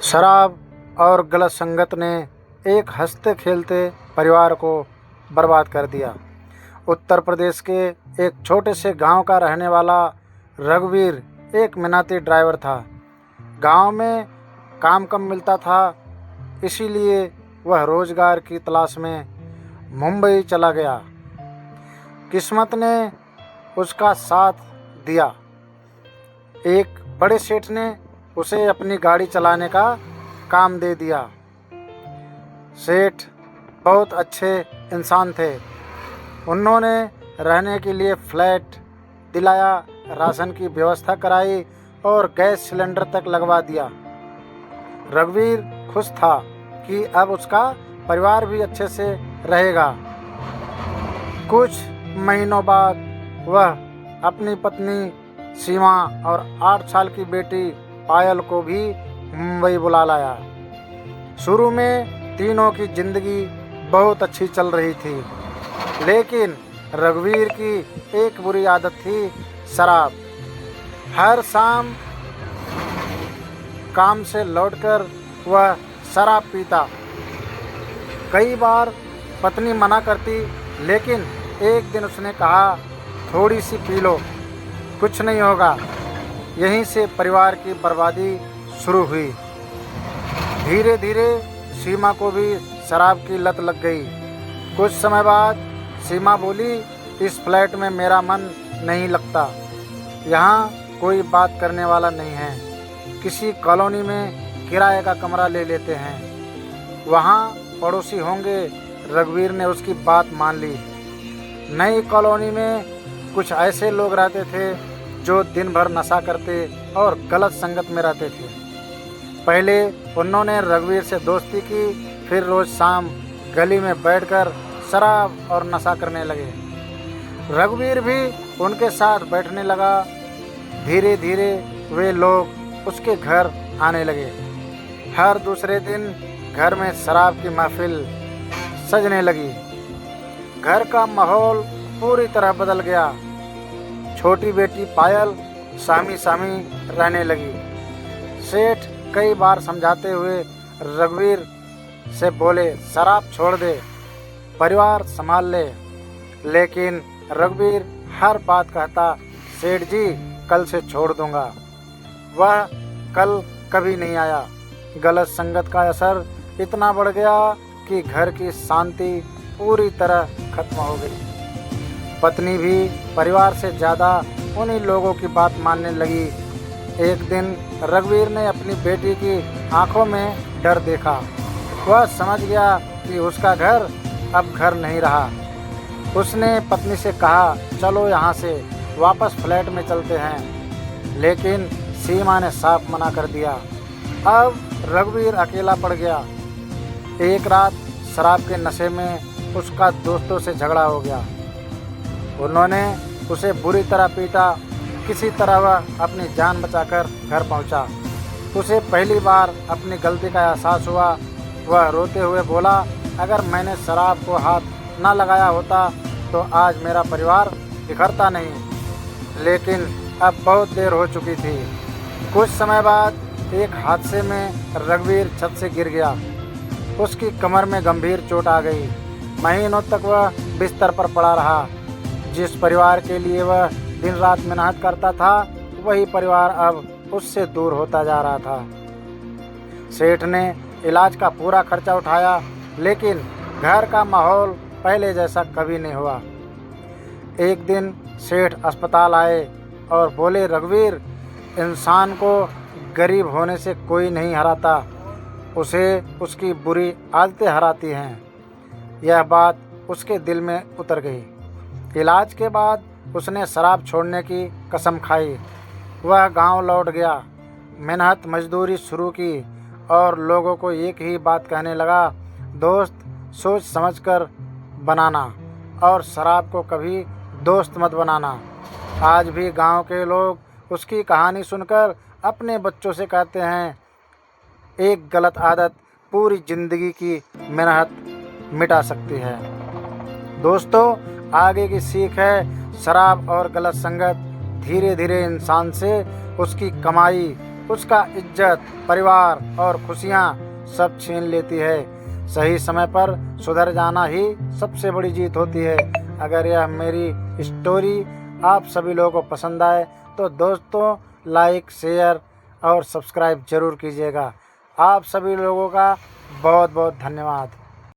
शराब और गलत संगत ने एक हंसते खेलते परिवार को बर्बाद कर दिया। उत्तर प्रदेश के एक छोटे से गांव का रहने वाला रघुवीर एक मेहनती ड्राइवर था। गांव में काम कम मिलता था, इसीलिए वह रोजगार की तलाश में मुंबई चला गया। किस्मत ने उसका साथ दिया। एक बड़े सेठ ने उसे अपनी गाड़ी चलाने का काम दे दिया। सेठ बहुत अच्छे इंसान थे। उन्होंने रहने के लिए फ्लैट दिलाया, राशन की व्यवस्था कराई और गैस सिलेंडर तक लगवा दिया। रघुवीर खुश था कि अब उसका परिवार भी अच्छे से रहेगा। कुछ महीनों बाद वह अपनी पत्नी सीमा और 8 साल की बेटी पायल को भी मुंबई बुला लाया। शुरू में तीनों की जिंदगी बहुत अच्छी चल रही थी, लेकिन रघुवीर की एक बुरी आदत थी, शराब। हर शाम काम से लौटकर वह शराब पीता। कई बार पत्नी मना करती, लेकिन एक दिन उसने कहा, थोड़ी सी पी लो, कुछ नहीं होगा। यहीं से परिवार की बर्बादी शुरू हुई। धीरे धीरे सीमा को भी शराब की लत लग गई। कुछ समय बाद सीमा बोली, इस फ्लैट में मेरा मन नहीं लगता। यहाँ कोई बात करने वाला नहीं है। किसी कॉलोनी में किराए का कमरा ले लेते हैं, वहाँ पड़ोसी होंगे। रघुवीर ने उसकी बात मान ली। नई कॉलोनी में कुछ ऐसे लोग रहते थे जो दिन भर नशा करते और गलत संगत में रहते थे। पहले उन्होंने रघुवीर से दोस्ती की, फिर रोज शाम गली में बैठकर शराब और नशा करने लगे। रघुवीर भी उनके साथ बैठने लगा। धीरे धीरे वे लोग उसके घर आने लगे। हर दूसरे दिन घर में शराब की महफिल सजने लगी। घर का माहौल पूरी तरह बदल गया। छोटी बेटी पायल सामी सामी रहने लगी। सेठ कई बार समझाते हुए रघुवीर से बोले, शराब छोड़ दे, परिवार संभाल ले। लेकिन रघुवीर हर बात कहता, सेठ जी कल से छोड़ दूंगा। वह कल कभी नहीं आया। गलत संगत का असर इतना बढ़ गया कि घर की शांति पूरी तरह खत्म हो गई। पत्नी भी परिवार से ज़्यादा उन्हीं लोगों की बात मानने लगी। एक दिन रघुवीर ने अपनी बेटी की आंखों में डर देखा। वह समझ गया कि उसका घर अब घर नहीं रहा। उसने पत्नी से कहा, चलो यहाँ से वापस फ्लैट में चलते हैं। लेकिन सीमा ने साफ मना कर दिया। अब रघुवीर अकेला पड़ गया। एक रात शराब के नशे में उसका दोस्तों से झगड़ा हो गया। उन्होंने उसे बुरी तरह पीटा। किसी तरह वह अपनी जान बचाकर घर पहुंचा। उसे पहली बार अपनी गलती का एहसास हुआ। वह रोते हुए बोला, अगर मैंने शराब को हाथ न लगाया होता तो आज मेरा परिवार बिखरता नहीं। लेकिन अब बहुत देर हो चुकी थी। कुछ समय बाद एक हादसे में रघुवीर छत से गिर गया। उसकी कमर में गंभीर चोट आ गई। महीनों तक वह बिस्तर पर पड़ा रहा। जिस परिवार के लिए वह दिन रात मेहनत करता था, वही परिवार अब उससे दूर होता जा रहा था। सेठ ने इलाज का पूरा खर्चा उठाया, लेकिन घर का माहौल पहले जैसा कभी नहीं हुआ। एक दिन सेठ अस्पताल आए और बोले, रघुवीर, इंसान को गरीब होने से कोई नहीं हराता, उसे उसकी बुरी आदतें हराती हैं। यह बात उसके दिल में उतर गई। इलाज के बाद उसने शराब छोड़ने की कसम खाई। वह गांव लौट गया, मेहनत मजदूरी शुरू की और लोगों को एक ही बात कहने लगा, दोस्त सोच समझकर बनाना और शराब को कभी दोस्त मत बनाना। आज भी गांव के लोग उसकी कहानी सुनकर अपने बच्चों से कहते हैं, एक गलत आदत पूरी ज़िंदगी की मेहनत मिटा सकती है। दोस्तों, आगे की सीख है, शराब और गलत संगत धीरे धीरे इंसान से उसकी कमाई, उसका इज्जत, परिवार और खुशियाँ सब छीन लेती है। सही समय पर सुधर जाना ही सबसे बड़ी जीत होती है। अगर यह मेरी स्टोरी आप सभी लोगों को पसंद आए तो दोस्तों लाइक, शेयर और सब्सक्राइब जरूर कीजिएगा। आप सभी लोगों का बहुत बहुत धन्यवाद।